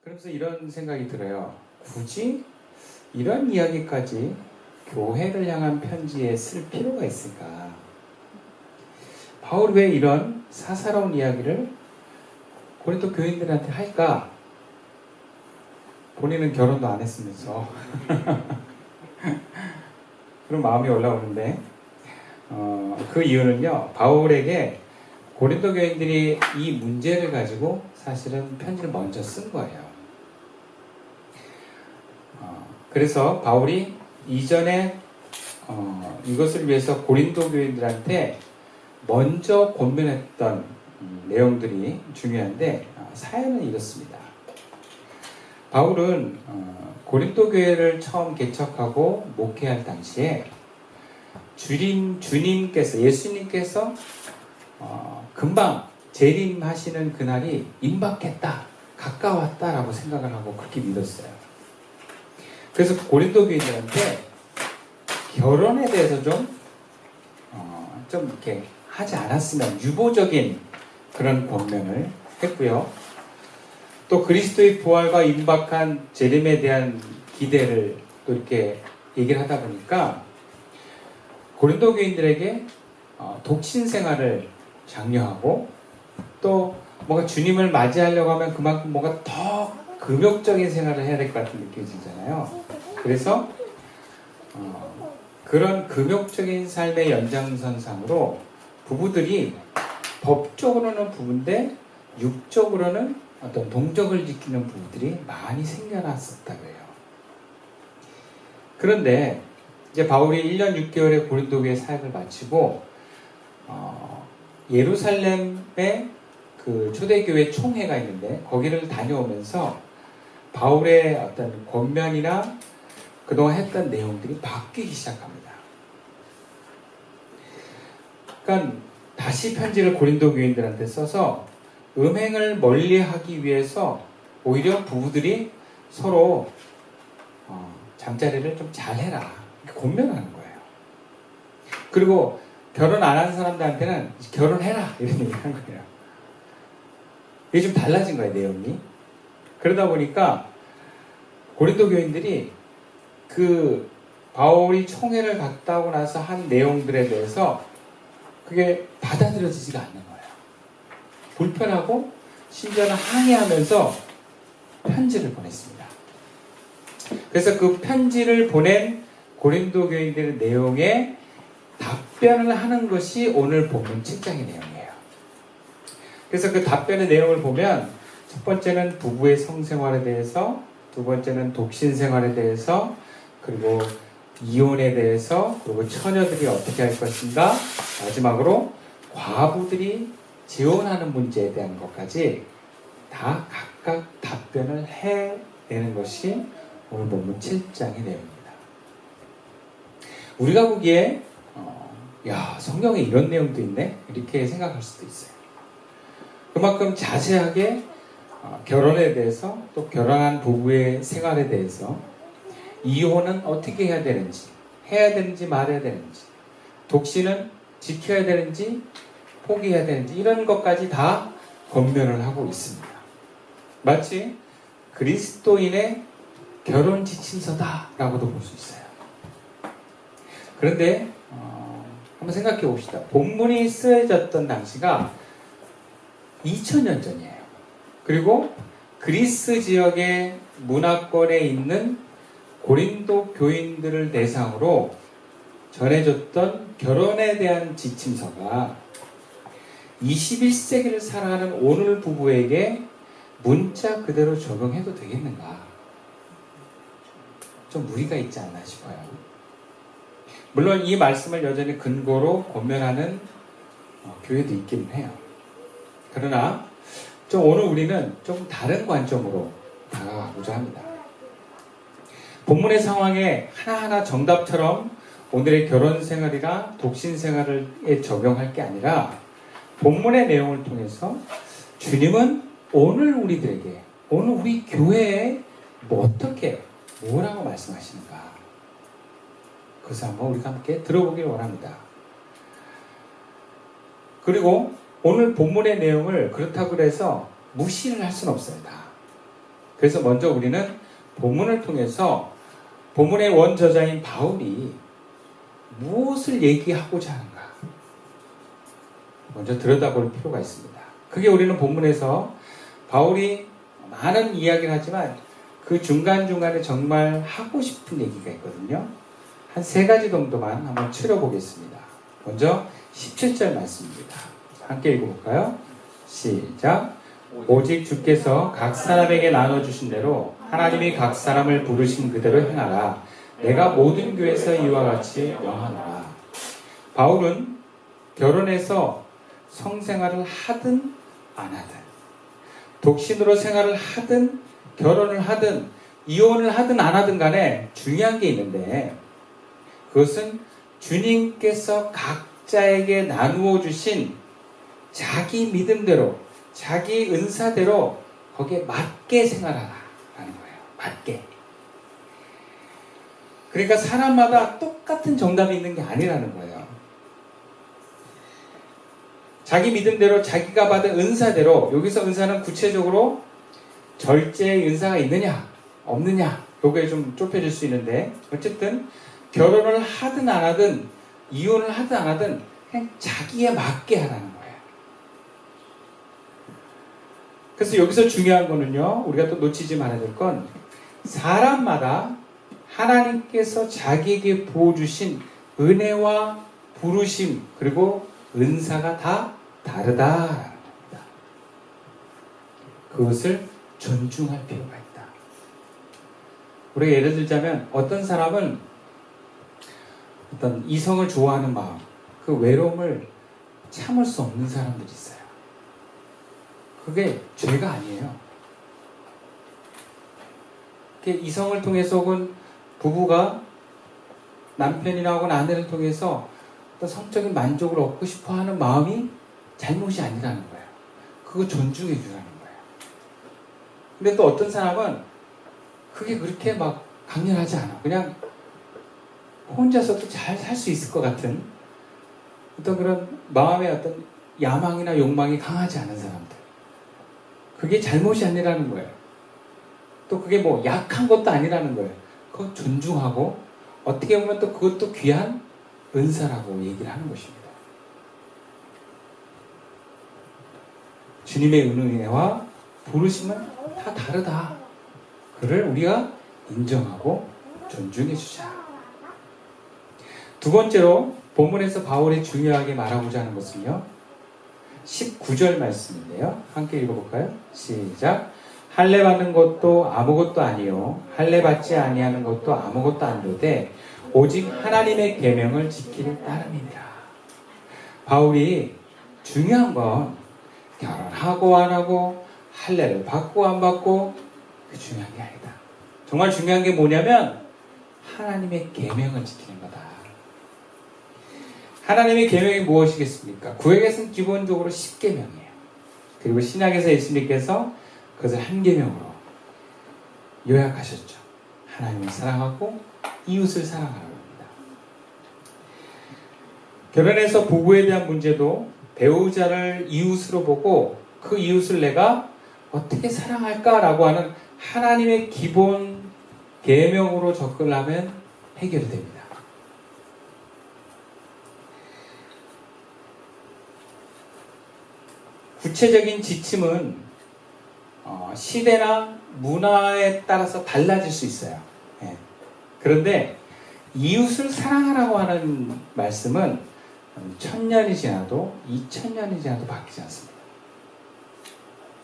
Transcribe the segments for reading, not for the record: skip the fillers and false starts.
그러면서 이런 생각이 들어요. 굳이 이런 이야기까지 교회를 향한 편지에 쓸 필요가 있을까? 바울이 왜 이런 사사로운 이야기를 고린도 교인들한테 할까? 본인은 결혼도 안 했으면서 그런 마음이 올라오는데 그 이유는요, 바울에게 고린도 교인들이 이 문제를 가지고 사실은 편지를 먼저 쓴 거예요. 그래서 바울이 이전에 이것을 위해서 고린도 교인들한테 먼저 권면했던 내용들이 중요한데, 사연은 이렇습니다. 바울은 고린도 교회를 처음 개척하고 목회할 당시에 예수님께서 금방 재림하시는 그날이 임박했다, 가까웠다라고 생각을 하고 그렇게 믿었어요. 그래서 고린도 교인들한테 결혼에 대해서 좀 이렇게 하지 않았으면 유보적인 그런 권면을 했고요. 또 그리스도의 부활과 임박한 재림에 대한 기대를 또 이렇게 얘기를 하다 보니까 고린도 교인들에게 독신 생활을 장려하고, 또 뭔가 주님을 맞이하려고 하면 그만큼 뭔가 더 금욕적인 생활을 해야 될 것 같은 느낌이 들잖아요. 그래서 그런 금욕적인 삶의 연장선상으로 부부들이 법적으로는 부부인데 육적으로는 어떤 동정을 지키는 부부들이 많이 생겨났었다고 해요. 그런데 이제 바울이 1년 6개월의 고린도 교회 사역을 마치고 예루살렘에 그 초대교회 총회가 있는데 거기를 다녀오면서 바울의 어떤 권면이나 그동안 했던 내용들이 바뀌기 시작합니다. 그러니까 다시 편지를 고린도 교인들한테 써서 음행을 멀리하기 위해서 오히려 부부들이 서로 잠자리를 좀 잘해라, 이렇게 권면하는 거예요. 그리고 결혼 안 한 사람들한테는 결혼해라, 이런 얘기를 한 거예요. 이게 좀 달라진 거예요, 내용이. 그러다 보니까 고린도 교인들이 그 바울이 총회를 갔다 오고 나서 한 내용들에 대해서 그게 받아들여지지가 않는 거예요. 불편하고 심지어는 항의하면서 편지를 보냈습니다. 그래서 그 편지를 보낸 고린도 교인들의 내용에 답변을 하는 것이 오늘 본문 7장의 내용이에요. 그래서 그 답변의 내용을 보면 첫 번째는 부부의 성생활에 대해서, 두 번째는 독신 생활에 대해서, 그리고 이혼에 대해서, 그리고 처녀들이 어떻게 할 것인가, 마지막으로 과부들이 재혼하는 문제에 대한 것까지 다 각각 답변을 해내는 것이 오늘 본문 7장의 내용입니다. 우리가 보기에 성경에 이런 내용도 있네? 이렇게 생각할 수도 있어요. 그만큼 자세하게 결혼에 대해서, 또 결혼한 부부의 생활에 대해서, 이혼은 어떻게 해야 되는지 말아야 되는지, 독신은 지켜야 되는지 포기해야 되는지, 이런 것까지 다 권면을 하고 있습니다. 마치 그리스도인의 결혼 지침서다라고도 볼 수 있어요. 그런데 한번 생각해 봅시다. 본문이 쓰여졌던 당시가 2000년 전이에요. 그리고 그리스 지역의 문화권에 있는 고린도 교인들을 대상으로 전해졌던 결혼에 대한 지침서가 21세기를 살아가는 오늘 부부에게 문자 그대로 적용해도 되겠는가? 좀 무리가 있지 않나 싶어요. 물론 이 말씀을 여전히 근거로 권면하는 교회도 있긴 해요. 그러나 오늘 우리는 좀 다른 관점으로 다가가고자 합니다. 본문의 상황에 하나하나 정답처럼 오늘의 결혼 생활이나 독신 생활에 적용할 게 아니라, 본문의 내용을 통해서 주님은 오늘 우리들에게, 오늘 우리 교회에 뭐라고 말씀하시는가, 그것을 한번 우리가 함께 들어보기를 원합니다. 그리고 오늘 본문의 내용을 그렇다고 해서 무시를 할 수는 없습니다. 그래서 먼저 우리는 본문을 통해서 본문의 원저자인 바울이 무엇을 얘기하고자 하는가 먼저 들여다볼 필요가 있습니다. 그게 우리는 본문에서 바울이 많은 이야기를 하지만 그 중간중간에 정말 하고 싶은 얘기가 있거든요. 한 3가지 정도만 한번 추려보겠습니다. 먼저 17절 말씀입니다. 함께 읽어볼까요? 시작. 오직 주께서 각 사람에게 나눠주신 대로 하나님이 각 사람을 부르신 그대로 행하라. 내가 모든 교회에서 이와 같이 명하노라. 바울은 결혼해서 성생활을 하든 안 하든, 독신으로 생활을 하든 결혼을 하든 이혼을 하든 안 하든 간에 중요한 게 있는데, 그것은 주님께서 각자에게 나누어 주신 자기 믿음대로, 자기 은사대로 거기에 맞게 생활하라는 거예요. 맞게. 그러니까 사람마다 똑같은 정답이 있는 게 아니라는 거예요. 자기 믿음대로 자기가 받은 은사대로, 여기서 은사는 구체적으로 절제의 은사가 있느냐 없느냐 요거에 좀 좁혀질 수 있는데, 어쨌든 결혼을 하든 안 하든 이혼을 하든 안 하든 그냥 자기에 맞게 하라는 거예요. 그래서 여기서 중요한 거는요, 우리가 또 놓치지 말아야 될 건 사람마다 하나님께서 자기에게 부어주신 은혜와 부르심 그리고 은사가 다 다르다라는 겁니다. 그것을 존중할 필요가 있다. 우리가 예를 들자면 어떤 사람은 어떤 이성을 좋아하는 마음, 그 외로움을 참을 수 없는 사람들이 있어요. 그게 죄가 아니에요. 그게 이성을 통해서 혹은 부부가 남편이나 혹은 아내를 통해서 어떤 성적인 만족을 얻고 싶어 하는 마음이 잘못이 아니라는 거예요. 그거 존중해 주라는 거예요. 근데 또 어떤 사람은 그게 그렇게 막 강렬하지 않아. 그냥 혼자서도 잘 살 수 있을 것 같은 어떤 그런 마음의 어떤 야망이나 욕망이 강하지 않은 사람들. 그게 잘못이 아니라는 거예요. 또 그게 뭐 약한 것도 아니라는 거예요. 그거 존중하고 어떻게 보면 또 그것도 귀한 은사라고 얘기를 하는 것입니다. 주님의 은혜와 부르심은 다 다르다. 그를 우리가 인정하고 존중해 주자. 두 번째로 본문에서 바울이 중요하게 말하고자 하는 것은요, 19절 말씀인데요. 함께 읽어볼까요? 시작. 할례 받는 것도 아무것도 아니요 할례 받지 아니하는 것도 아무것도 아니로되 오직 하나님의 계명을 지키는 따름이니라. 바울이 중요한 건 결혼하고 안 하고 할례를 받고 안 받고 그게 중요한 게 아니다. 정말 중요한 게 뭐냐면 하나님의 계명을 지키는 거다. 하나님의 계명이 무엇이겠습니까? 구약에서는 기본적으로 10계명이에요. 그리고 신약에서 예수님께서 그것을 한 계명으로 요약하셨죠. 하나님을 사랑하고 이웃을 사랑하라고 합니다. 결혼해서 부부에 대한 문제도 배우자를 이웃으로 보고 그 이웃을 내가 어떻게 사랑할까라고 하는 하나님의 기본 계명으로 접근을 하면 해결이 됩니다. 구체적인 지침은 시대나 문화에 따라서 달라질 수 있어요. 예. 그런데 이웃을 사랑하라고 하는 말씀은 1000년이 지나도 2000년이 지나도 바뀌지 않습니다.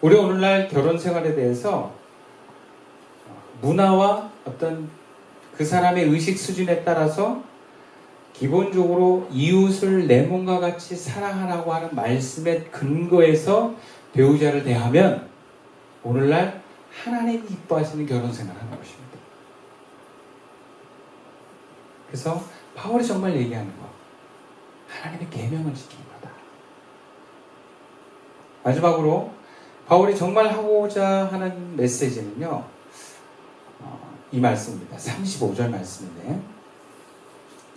우리 오늘날 결혼 생활에 대해서 문화와 어떤 그 사람의 의식 수준에 따라서 기본적으로 이웃을 내 몸과 같이 사랑하라고 하는 말씀의 근거에서 배우자를 대하면 오늘날 하나님이 기뻐하시는 결혼 생활을 하는 것입니다. 그래서 바울이 정말 얘기하는 거, 하나님의 계명을 지키는 거다. 마지막으로 바울이 정말 하고자 하는 메시지는요, 이 말씀입니다. 35절 말씀인데,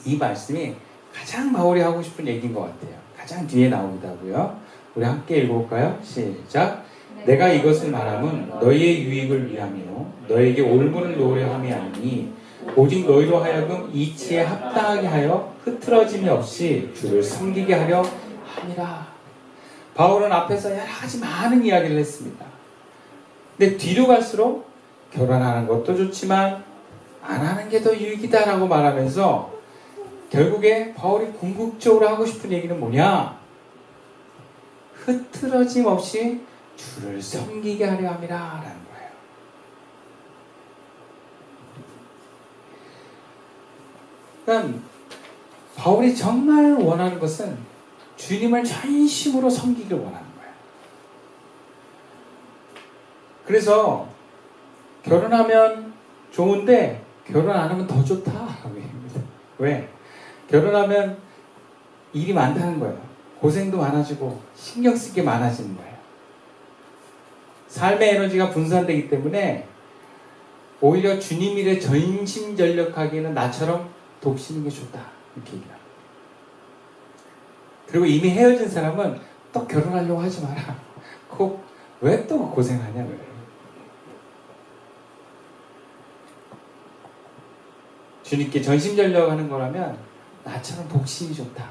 이 말씀이 가장 바울이 하고 싶은 얘기인 것 같아요. 가장 뒤에 나오기도 하고요. 우리 함께 읽어볼까요? 시작. 내가 이것을 말함은 너희의 유익을 위하며 너에게 올무를 놓으려 함이 아니니 오직 너희로 하여금 이치에 합당하게 하여 흐트러짐이 없이 주를 섬기게 하려 함이라. 바울은 앞에서 여러 가지 많은 이야기를 했습니다. 근데 뒤로 갈수록 결혼하는 것도 좋지만 안 하는 게 더 유익이다라고 말하면서 결국에 바울이 궁극적으로 하고 싶은 얘기는 뭐냐? 흐트러짐 없이 주를 섬기게 하려 함이라 라는 거예요. 그러니까 바울이 정말 원하는 것은 주님을 전심으로 섬기기를 원하는 거예요. 그래서 결혼하면 좋은데 결혼 안 하면 더 좋다라고 얘기합니다. 왜? 결혼하면 일이 많다는 거예요. 고생도 많아지고 신경 쓸 게 많아지는 거예요. 삶의 에너지가 분산되기 때문에 오히려 주님 일에 전심전력하기에는 나처럼 돕시는 게 좋다 이렇게 얘기합니다. 그리고 이미 헤어진 사람은 또 결혼하려고 하지 마라. 왜 또 고생하냐 그래요. 주님께 전심전력하는 거라면 나처럼 독신이 좋다.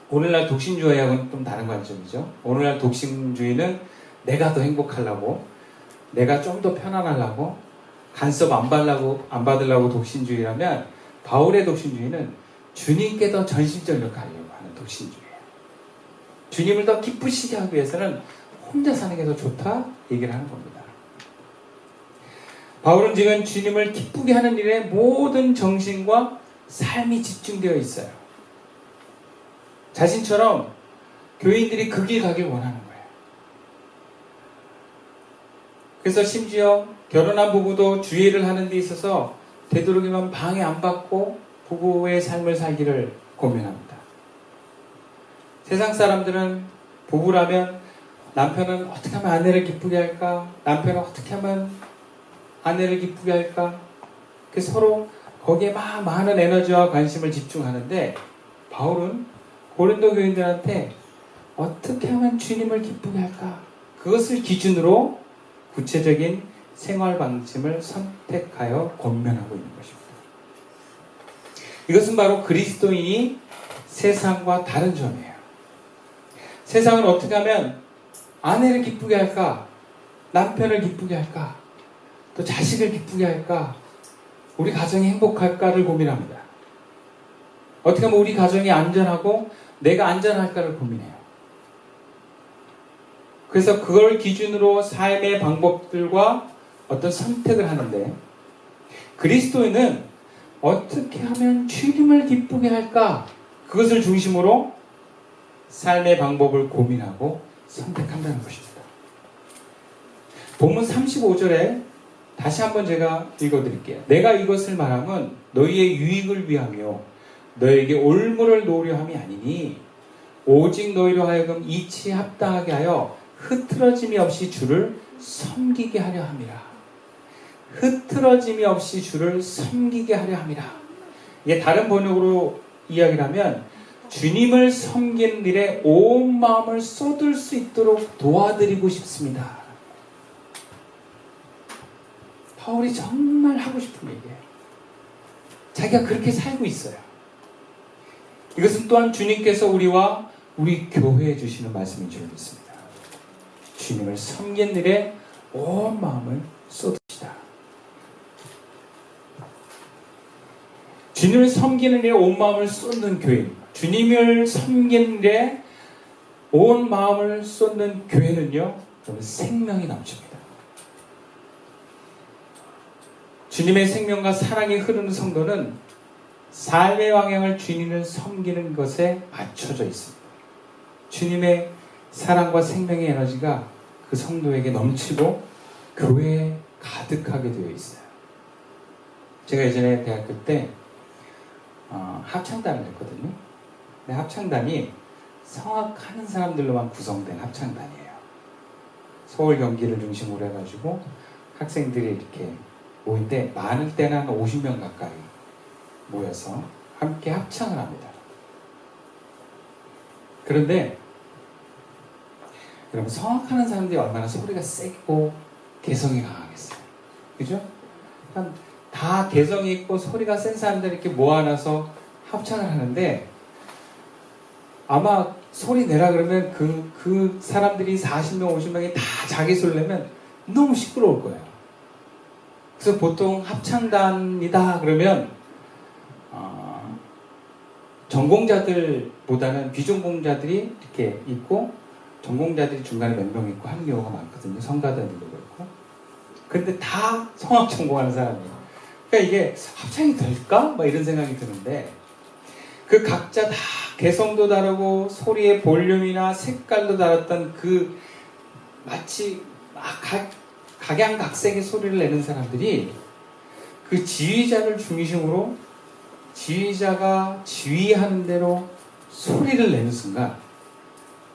오늘날 독신주의하고는 좀 다른 관점이죠. 오늘날 독신주의는 내가 더 행복하려고, 내가 좀 더 편안하려고, 간섭 안 받으려고 독신주의라면 바울의 독신주의는 주님께 더 전심전력하려고 하는 독신주의예요. 주님을 더 기쁘시게 하기 위해서는 혼자 사는 게 더 좋다 얘기를 하는 겁니다. 바울은 지금 주님을 기쁘게 하는 일에 모든 정신과 삶이 집중되어 있어요. 자신처럼 교인들이 그 길 가길 원하는 거예요. 그래서 심지어 결혼한 부부도 주의를 하는 데 있어서 되도록이면 방해 안 받고 부부의 삶을 살기를 고민합니다. 세상 사람들은 부부라면 남편은 어떻게 하면 아내를 기쁘게 할까? 남편은 어떻게 하면 아내를 기쁘게 할까? 서로 거기에 막 많은 에너지와 관심을 집중하는데 바울은 고린도 교인들한테 어떻게 하면 주님을 기쁘게 할까? 그것을 기준으로 구체적인 생활 방침을 선택하여 권면하고 있는 것입니다. 이것은 바로 그리스도인이 세상과 다른 점이에요. 세상은 어떻게 하면 아내를 기쁘게 할까? 남편을 기쁘게 할까? 또 자식을 기쁘게 할까? 우리 가정이 행복할까를 고민합니다. 어떻게 하면 우리 가정이 안전하고 내가 안전할까를 고민해요. 그래서 그걸 기준으로 삶의 방법들과 어떤 선택을 하는데 그리스도인은 어떻게 하면 주님을 기쁘게 할까? 그것을 중심으로 삶의 방법을 고민하고 선택한다는 것입니다. 본문 35절에 다시 한번 제가 읽어드릴게요. 내가 이것을 말함은 너희의 유익을 위하며 너에게 올무를 놓으려 함이 아니니 오직 너희로 하여금 이치에 합당하게 하여 흐트러짐이 없이 주를 섬기게 하려 함이라. 흐트러짐이 없이 주를 섬기게 하려 함이라. 이게 다른 번역으로 이야기를 하면 주님을 섬기는 일에 온 마음을 쏟을 수 있도록 도와드리고 싶습니다. 바울이 정말 하고 싶은 얘기예요. 자기가 그렇게 살고 있어요. 이것은 또한 주님께서 우리와 우리 교회에 주시는 말씀인 줄 믿습니다. 주님을 섬기는 일에 온 마음을 쏟읍시다. 주님을 섬기는 일에 온 마음을 쏟는 교인, 주님을 섬기는 일에 온 마음을 쏟는 교회는요, 생명이 넘칩니다. 주님의 생명과 사랑이 흐르는 성도는 삶의 방향을 주님을 섬기는 것에 맞춰져 있습니다. 주님의 사랑과 생명의 에너지가 그 성도에게 넘치고 교회에 가득하게 되어 있어요. 제가 예전에 대학교 때 합창단을 했거든요. 근데 합창단이 성악하는 사람들로만 구성된 합창단이에요. 서울 경기를 중심으로 해가지고 학생들이 이렇게 모인데 많을 때는 한 50명 가까이 모여서 함께 합창을 합니다. 그런데 여러분, 성악하는 사람들이 얼마나 소리가 세고 개성이 강하겠어요. 그죠? 다 개성이 있고 소리가 센 사람들이 이렇게 모아놔서 합창을 하는데, 아마 소리 내라 그러면 그 사람들이 40명, 50명이 다 자기 소리 내면 너무 시끄러울 거예요. 그래서 보통 합창단이다 그러면 전공자들보다는 비전공자들이 이렇게 있고, 전공자들이 중간에 몇 명 있고 하는 경우가 많거든요. 성가대들도 그렇고. 근데 다 성악 전공하는 사람이에요. 그러니까 이게 합창이 될까? 막 이런 생각이 드는데, 그 각자 다 개성도 다르고 소리의 볼륨이나 색깔도 다르던 그 마치 각양각색의 소리를 내는 사람들이 그 지휘자를 중심으로 지휘자가 지휘하는 대로 소리를 내는 순간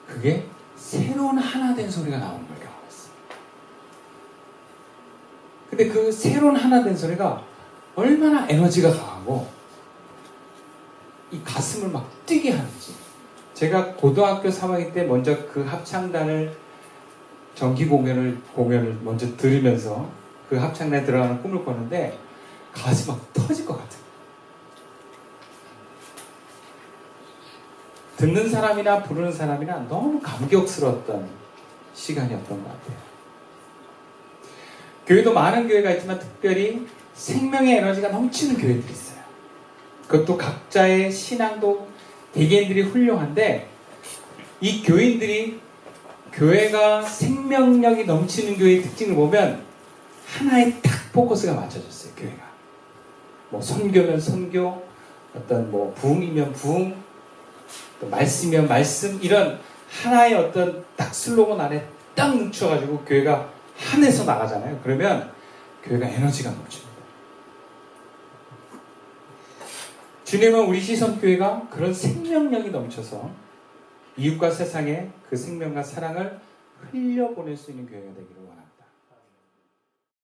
그게 새로운 하나 된 소리가 나오는 걸 경험했어요. 근데 그 새로운 하나 된 소리가 얼마나 에너지가 강하고 이 가슴을 막 뛰게 하는지. 제가 고등학교 3학년 때 먼저 그 합창단을 정기 공연을 먼저 들으면서 그 합창단에 들어가는 꿈을 꿨는데 가슴이 막 터질 것 같아요. 듣는 사람이나 부르는 사람이나 너무 감격스러웠던 시간이었던 것 같아요. 교회도 많은 교회가 있지만 특별히 생명의 에너지가 넘치는 교회들이 있어요. 그것도 각자의 신앙도 개개인들이 훌륭한데, 이 교인들이 교회가 생명력이 넘치는 교회의 특징을 보면 하나에 딱 포커스가 맞춰졌어요. 교회가 뭐 선교면 선교, 어떤 뭐 부흥이면 부흥, 또 말씀이면 말씀, 이런 하나의 어떤 딱 슬로건 안에 딱 뭉쳐가지고 교회가 한해서 나가잖아요. 그러면 교회가 에너지가 넘칩니다. 주님은 우리 시선교회가 그런 생명력이 넘쳐서 이웃과 세상에 그 생명과 사랑을 흘려보낼 수 있는 교회가 되기를 원합니다.